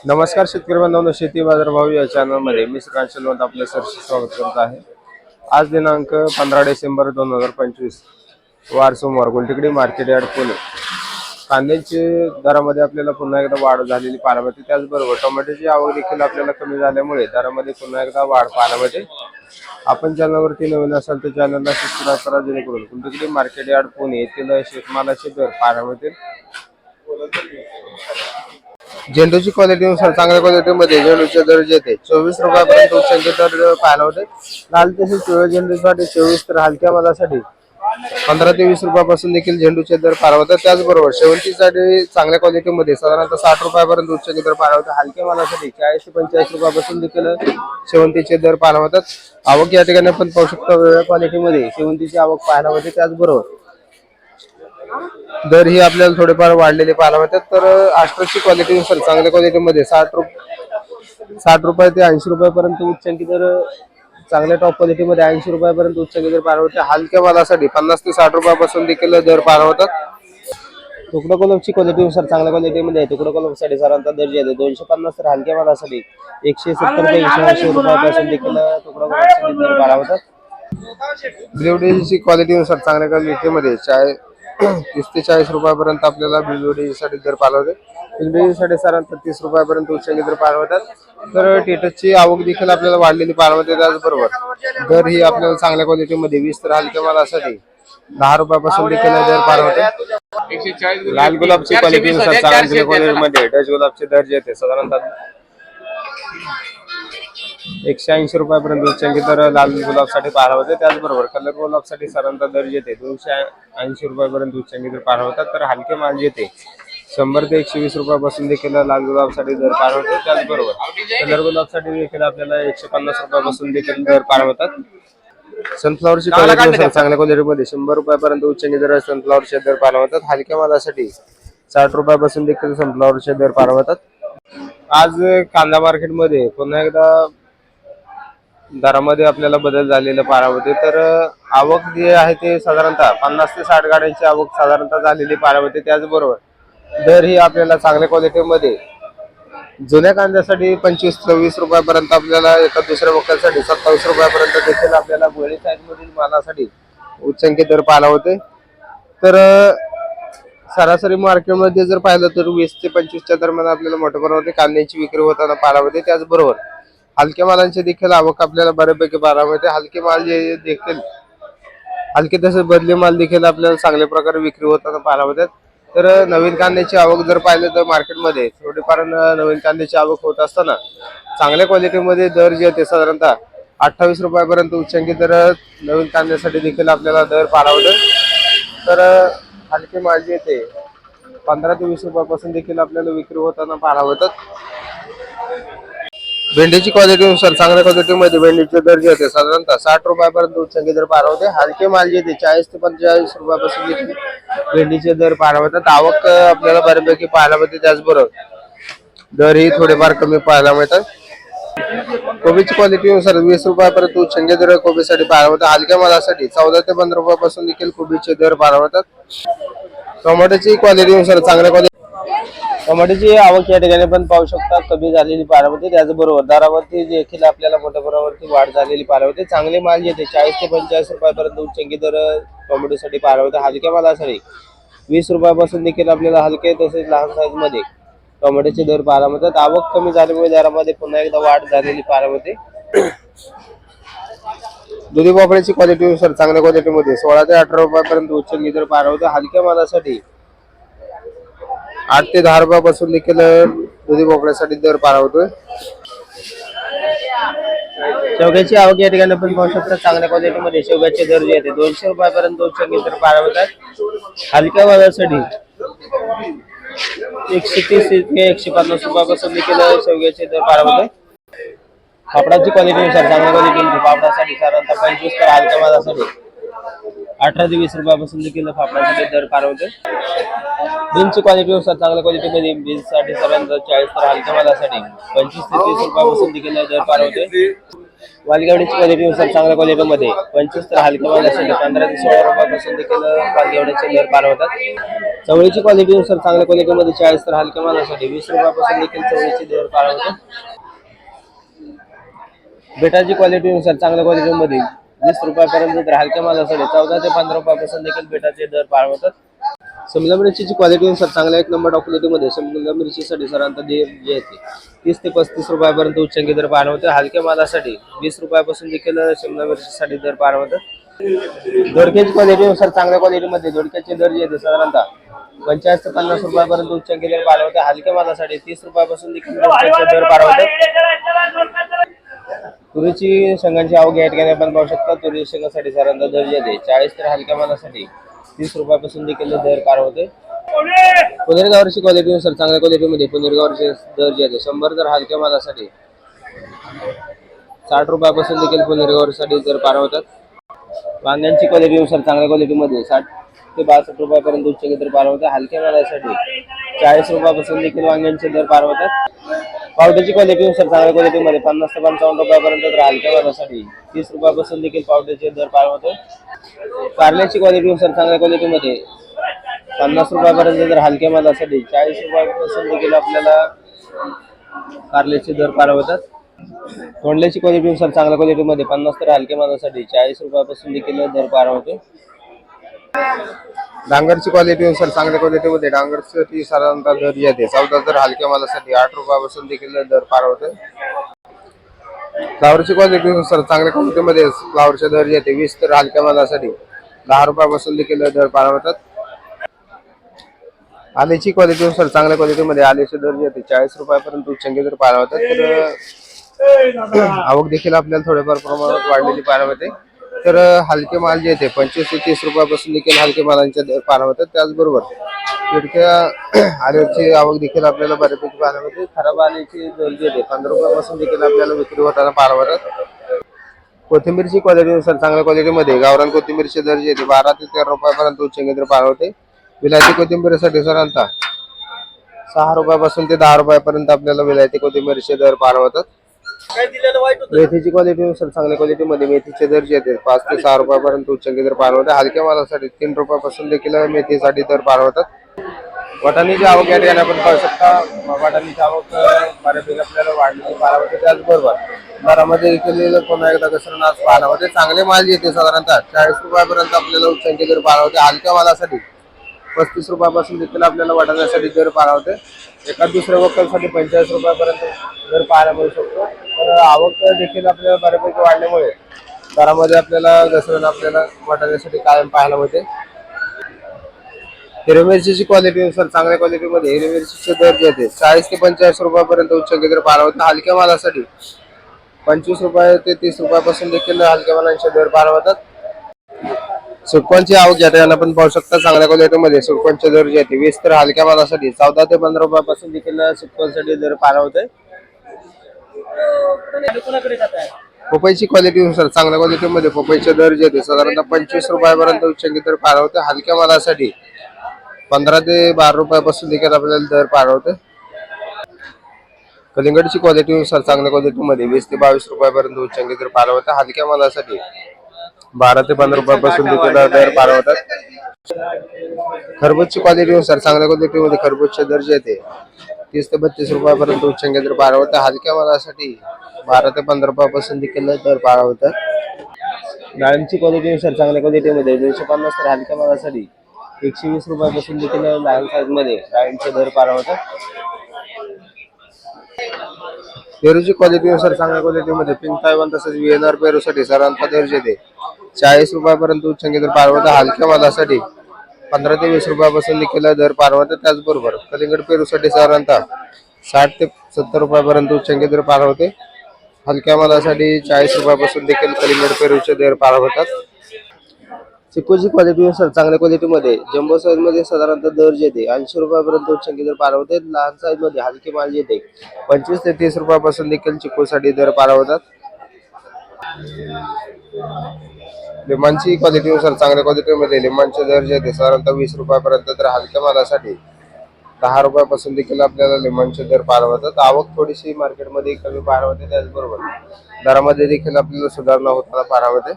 नमस्कार शेतकरी बांधवांनो, शेती बाजार भाव या चॅनलमध्ये मी श्रीकांत आपले सरसे स्वागत करत आहे। आज दिनांक 15 डिसेंबर 2025 वार सोमवार गुलटेकडी मार्केट यार्ड पुणे। कांद्याची दरामध्ये आपल्याला पुन्हा एकदा वाढ झालेली पाहायला मिळते। त्याचबरोबर टोमॅटोची आवक देखील आपल्याला कमी झाल्यामुळे दरामध्ये पुन्हा एकदा वाढ पाहायला मिळते। आपण चॅनलवरती नवीन असाल तर चॅनलला सबस्क्राइब करा, जेणेकरून गुलटेकडी मार्केट यार्ड पुणे येथील शेतमालाचे दर पाहायला मिळतील। झेंडूची क्वालिटीनुसार चांगल्या क्वालिटीमध्ये झेंडूचे दर येते 24 रुपयापर्यंत उच्चांकी दर पाहायला होते। लाल तसेच पिवळ्या झेंडूसाठी 24 तर हलक्या मालासाठी 15 ते 20 रुपयापासून देखील झेंडूचे दर पाहायला होतात। त्याचबरोबर शेवंतीसाठी चांगल्या क्वालिटीमध्ये साधारणतः 60 रुपयापर्यंत उच्चांकी दर पाहायला होते। हलक्या मालासाठी 40 ते 45 रुपयापासून देखील शेवंतीचे दर पाहायला होतात। आवक या ठिकाणी आपण पाहू शकतो, वेगळ्या क्वालिटीमध्ये शेवंतीची आवक पाहायला होते। त्याचबरोबर दर ही आपल्याला थोडेफार वाढलेले पाहायला मिळतात। तर आष्ट्राची क्वालिटीनुसार चांगल्या क्वालिटीमध्ये 60 रुपये ते 80 रुपयापर्यंत उच्चांकी दर, चांगल्या टॉप क्वालिटीमध्ये 80 रुपयापर्यंत उच्चांकी दर पाहायला होते। हलक्या मालासाठी 50 ते 60 रुपयापासून देखील दर पाहायला होतात। तुकडा कोलमची क्वालिटीनुसार चांगल्या क्वालिटीमध्ये तुकडा कोलमसाठी साधारणतः दर जे आहे 250 तर हलक्या मालासाठी 170 ते 180 रुपयापासून देखील तुकडा कोलमसाठी दर पाहायला होतात। ब्ल्यूडीची क्वालिटीनुसार चांगल्या क्वालिटीमध्ये 30 ते 40 रुपयापर्यंत आपल्याला बिलवडीसाठी दर पाहायला होते। बिलवडीसाठी साधारणतः 30 रुपयापर्यंत उच्चांकी दर पाहायला होतात। तर टेटसची आवक देखील आपल्याला वाढलेली पाहायला होते। त्याचबरोबर दर ही आपल्याला चांगल्या क्वालिटीमध्ये 20 तर हलक्या मालासाठी 10 रुपयापासून देखील दर पाहायला होते। लाल गुलाबची क्वालिटीनुसार चांगल्या क्वालिटीमध्ये डच गुलाबचे दर जे आहेत साधारणतः 180 रुपयापर्यंत उच्चांकी दर लाल गुलाबसाठी पाहायला होते। त्याचबरोबर कलर गुलाबसाठी साधारणतः दर येते 280 रुपयापर्यंत उच्चांकी दर पाहायला होतात। तर हलके माल येते 100 ते 120 रुपयापासून देखील लाल गुलाबसाठी दर पाहायला होते। त्याचबरोबर कलर गुलाबसाठी देखील आपल्याला 150 रुपयापासून देखील दर पाहायला होतात। सनफ्लॉवरची क्वालिटी चांगल्या क्वालिटीमध्ये 100 रुपयापर्यंत उच्चांकी दर सनफ्लॉवरचे दर पाहायला होतात। हलक्या मालासाठी 60 रुपयापासून देखील सनफ्लॉवरचे दर पाहायला होतात। आज कांदा मार्केटमध्ये पुन्हा एकदा दरामध्ये आपल्याला बदल झालेला पाहायला होते। तर आवक जी आहे ते साधारणतः 50 ते 60 गाड्यांची आवक साधारणतः झालेली पाहायला होते। त्याचबरोबर दर ही आपल्याला चांगल्या क्वालिटीमध्ये जुन्या कांद्यासाठी 25 ते 20 रुपयापर्यंत, आपल्याला एका दुसऱ्या मक्यासाठी 27 रुपयापर्यंत देखील आपल्याला गोळी साईज मधील मालासाठी उच्चांकी दर पाहायला होते। तर सरासरी मार्केटमध्ये जर पाहिलं तर 20 ते 25च्या दरम्यान आपल्याला मोठ्या प्रमाणात कांद्याची विक्री होताना पाहायला होते। त्याचबरोबर हलक्या मालांची देखील आवक आपल्याला बऱ्यापैकी पाहायला मिळते। हलके माल जे देखील हलके तसे बदली माल देखील आपल्याला चांगल्या प्रकारे विक्री होताना पाहायला मिळतात। तर नवीन कांद्याची आवक जर पाहिलं तर मार्केटमध्ये थोडीफार नवीन कांद्याची आवक होत असताना चांगल्या क्वालिटीमध्ये दर जे ते साधारणतः 28 रुपयापर्यंत उच्चांकी दर नवीन कांद्यासाठी देखील आपल्याला दर पाहायला मिळतात। तर हलके माल जे ते 15 ते 20 रुपयापासून देखील आपल्याला विक्री होताना पाहायला मिळतात। भेंडीची क्वालिटीनुसार चांगल्या क्वालिटीमध्ये भेंडीचे दर जे होते साधारणतः 60 रुपयापर्यंत उच्चांकी दर पाहायला होते। हलके माल जे ते 40 ते 45 रुपयापासून देखील भेंडीचे दर पाहायला मिळतात। आवक आपल्याला बऱ्यापैकी पाहायला मिळते। त्याचबरोबर दर ही थोडेफार कमी पाहायला मिळतात। कोबीची क्वालिटीनुसार 20 रुपयापर्यंत उच्चांकी दर कोबीसाठी पाहायला मिळतात। हलक्या मालासाठी 14 ते 15 रुपयापासून देखील कोबीचे दर पाहायला मिळतात। टोमॅटोची क्वालिटीनुसार चांगल्या क्वालिटी टोमॅटोची आवक या ठिकाणी पण पाहू शकता कमी झालेली पाहायला मिळते। त्याचबरोबर दरावरती देखील आपल्याला मोठ्या प्रमाणावरती वाढ झालेली पाहायला मिळते। चांगले माल येते 40 ते 45 रुपयापर्यंत उच्चांकी दर टोमॅटोसाठी पाहायला मिळते। हलक्या मालासाठी 20 रुपयापासून देखील आपल्याला हलके तसेच लहान साईज मध्ये टोमॅटोचे दर पाहायला मिळतात। आवक कमी झाल्यामुळे दरामध्ये पुन्हा एकदा वाढ झालेली पाहायला मिळते। दुधी भोपळ्याची क्वालिटीनुसार चांगल्या क्वालिटीमध्ये 16 ते 18 रुपयापर्यंत उच्चांकी दर पाहायला मिळते। हलक्या मालासाठी 8 ते 10 रुपयापासून देखील दुधी भोपळ्यासाठी दर पाहायला होतोय। शेवग्याची आवक या ठिकाणी आपण पाहू शकता चांगल्या क्वालिटीमध्ये शेवग्याचे दर जे आहेत 200 रुपयापर्यंत उच्चांकी दर पाहायला मिळतात। हलक्या मालासाठी 130 ते 150 रुपयापासून देखील शेवग्याचे दर पाहायला मिळतात। पापडाची क्वालिटीनुसार चांगल्या क्वालिटीमध्ये पापडासाठी साधारणतः 25 तर हलक्या मालासाठी 18 ते 20 रुपयापासून देखील पापडासाठी दर पाहायला मिळतात। बीन्सची क्वालिटीनुसार चांगल्या क्वालिटीमध्ये बीन्ससाठी साधारणतः 40 तर हलक्या मालासाठी 25 ते 30 रुपयापासून देखील दर पाहायला मिळतात। वालगेवड्याची क्वालिटीनुसार चांगल्या क्वालिटीमध्ये 25 तर हलक्या मालासाठी 15 ते 16 रुपयापासून देखील वालगेवड्याचे दर पार होतात। चवळीची क्वालिटीनुसार चांगल्या क्वालिटीमध्ये 40 तर हलक्या मालासाठी 20 रुपयापासून देखील चवळीचे दर पार होतात। बेटाची क्वालिटीनुसार चांगल्या क्वालिटीमध्ये 20 रुपयापर्यंत तर हलक्या मालासाठी 14 ते 15 रुपयापासून देखील बेटाचे दर पार होतात। शिमला मिरचीची क्वालिटीनुसार चांगल्या एक नंबर क्वालिटीमध्ये शिमला मिरचीसाठी साधारणतः जे येते 30 ते 35 रुपयापर्यंत उच्चांकी दर पार होते। हलक्या मालासाठी 20 रुपयापासून देखील शिमला मिरचीसाठी दर पार होतात। दोडक्याची क्वालिटीनुसार चांगल्या क्वालिटीमध्ये दोडक्याचे दर जे येते साधारणतः 50 ते 50 रुपयापर्यंत उच्चांकी दर पार होते। हलक्या मालासाठी 30 रुपयापासून देखील दोडक्याचे दर पार होतात। तुरीची शेंगांची आवक या ठिकाणी आपण पाहू शकता। तुरी शेंगासाठी साधारणतः दर जे येते 40 तर हलक्या मालासाठी 30 रुपयापासून देखील दर पार होते। पुनेरगावची क्वालिटीनुसार चांगल्या क्वालिटीमध्ये पुनेरगावचे दर जे आहे 100 तर हलक्या मालासाठी 60 रुपयापासून देखील पुनेरगावसाठी दर पार होतात। वांग्यांची क्वालिटीनुसार चांगल्या क्वालिटीमध्ये 60 ते 62 रुपयापर्यंत उच्चांकी दर पार होतात। हलक्या मालासाठी 40 रुपयापासून देखील वांग्यांचे दर पार होतात। पावट्याची क्वालिटीनुसार चांगल्या क्वालिटीमध्ये 50 ते 55 रुपयापर्यंत तर हलक्या मालासाठी 30 रुपयापासून देखील पावट्याचे दर पार होते। कारल्याची क्वालिटीनुसार चांगल्या क्वालिटीमध्ये 50 रुपयापर्यंत तर हलक्या मालासाठी 40 रुपयापासून देखील आपल्याला कारल्याचे दर पार होतात। तोंडल्याची क्वालिटीनुसार चांगल्या क्वालिटीमध्ये 50 तर हलक्या मालासाठी 40 रुपयापासून देखील दर पार होते। डांगरची क्वालिटीनुसार चांगल्या क्वालिटीमध्ये डांगरसाठी साधारणतः दर येते 14 तर हलक्या मालासाठी 8 रुपयापासून देखील दर पार होते। फ्लावरची क्वालिटीनुसार चांगल्या क्वालिटीमध्ये फ्लावरचे दर येते 20 तर हलक्या मालासाठी 10 रुपयापासून देखील दर पार होतात। आल्याची क्वालिटीनुसार चांगल्या क्वालिटीमध्ये आल्याचे दर येते 40 रुपयापर्यंत उच्चांकी दर पार होतात। तर आवक देखील आपल्याला थोड्याफार प्रमाणात वाढलेली पाहायला मिळते। तर हलके माल जे येते 25 ते 30 रुपयापासून देखील हलके मालांचे दर पार होतात। त्याचबरोबर तिडक्या आल्याची आवक देखील आपल्याला बऱ्यापैकी पाहायला मिळते। खराब आल्याची दर जे येते 15 रुपयापासून देखील आपल्याला विक्री होताना पाहायला मिळतात। कोथिंबीरची क्वालिटीनुसार चांगल्या क्वालिटीमध्ये गावरान कोथिंबीरचे दर जे येते 12 ते 13 रुपयापर्यंत उच्चांकी दर पार होते। विलायती कोथिंबीरसाठी साधारणतः 6 रुपयापासून ते 10 रुपयापर्यंत आपल्याला विलायती कोथिंबीरचे दर पार होतात। मेथीची क्वालिटीनुसार चांगल्या क्वालिटीमध्ये मेथीचे दर जे आहेत 5 ते 6 रुपयापर्यंत उच्चांकी दर पार होतात। हलक्या मालासाठी 3 रुपयापासून देखील मेथीसाठी दर पार होतात। वाटाण्याची आवक या ठिकाणी आपण पाहू शकता। वाटाण्याची आवक बऱ्यापैकी आपल्याला वाढलेली पाहायला मिळते। त्याचबरोबर दरामध्ये देखील पुन्हा एकदा घसरण आज पाहायला मिळते। चांगले माल येते साधारणतः 40 रुपयापर्यंत आपल्याला उच्चांकी दर पार होते। हलक्या मालासाठी 35 रुपयापासून देखील आपल्याला वाटाण्यासाठी दर पार होते। एका दुसऱ्या वक्कलसाठी 45 रुपयापर्यंत दर पाहायला मिळू शकतो। तर आवक देखील आपल्याला बऱ्यापैकी वाढल्यामुळे दरामध्ये आपल्याला घसरण आपल्याला वाटाण्यासाठी कायम पाहायला मिळते। हिरवी मिरचीची क्वालिटीनुसार चांगल्या क्वालिटीमध्ये हिरवी मिरचीचे दर जे आहेत 40 ते 45 रुपयापर्यंत उच्चांकी दर पार होतात। हलक्या मालासाठी 25 रुपये ते 30 रुपयापासून देखील हलक्या मालांचे दर पार होतात। सुकवांची आवक या ठिकाणी आपण पाहू शकता। चांगल्या क्वालिटीमध्ये सुकवांचे दर जे आहेत 20 तर हलक्या मालासाठी 14 ते 15 रुपयापासून देखील सुकवांसाठी दर पार होते। पपईची क्वालिटीनुसार चांगल्या क्वालिटीमध्ये पपईचे दर जे आहेत साधारणतः 25 रुपयापर्यंत उच्चांकी दर पार होते। हलक्या मालासाठी 15 ते 12 रुपयापासून देखील आपल्याला दर पार होते। कलिंगडची क्वालिटीनुसार चांगल्या क्वालिटीमध्ये 20 ते 22 रुपयापर्यंत उच्चांकी दर पार होते। हलक्या मालासाठी 12 ते 15 रुपयापासून देखील दर पार होतात। खरबूजची क्वालिटीनुसार चांगल्या क्वालिटीमध्ये खरबूजचे दर जे येते 30 ते 32 रुपयापर्यंत उच्चांकी दर पार होतात। हलक्या मालासाठी 12 ते 15 रुपयापासून देखील दर पार होतात। डाळिंबची क्वालिटीनुसार चांगल्या क्वालिटीमध्ये 250 तर हलक्या मालासाठी 120 रुपयापासून देखील लहान साईजमध्ये डाळिंबचे दर पार होतात। पेरूची क्वालिटीनुसार चांगल्या क्वालिटीमध्ये पिंक तायवान तसेच व्हीएनआर पेरूसाठी साधारणतः दर जे येते 40 रुपयापर्यंत उच्चांकी दर पार होतात। हलक्या मालासाठी 15 ते 20 रुपयापासून देखील दर पार होतात। त्याचबरोबर कलिंगड पेरूसाठी साधारणतः 60 ते 70 रुपयापर्यंत उच्चांकी दर पार होते। हलक्या मालासाठी 40 रुपयापासून देखील कलिंगड पेरूचे दर पार होतात। चिकूची क्वालिटीनुसार चांगल्या क्वालिटीमध्ये जम्बो साईज मध्ये साधारणतः दर जे येते 80 रुपयापर्यंत उच्चांकी दर पार होते। लहान साईज मध्ये हलके माल येते 25 ते 30 रुपयापासून देखील चिकूसाठी दर पार होतात। लिंबांची क्वालिटीनुसार चांगल्या क्वालिटीमध्ये लिंबांचे दर जे येते साधारणतः 20 रुपयापर्यंत तर हलक्या मालासाठी 10 रुपयापासून देखील आपल्याला लिंबाचे दर पाहायला मिळतात. आवक थोडीशी मार्केटमध्ये कमी पाहायला मिळते, त्याचबरोबर दरामध्ये देखील आपल्याला सुधारणा होताना पाहायला मिळते.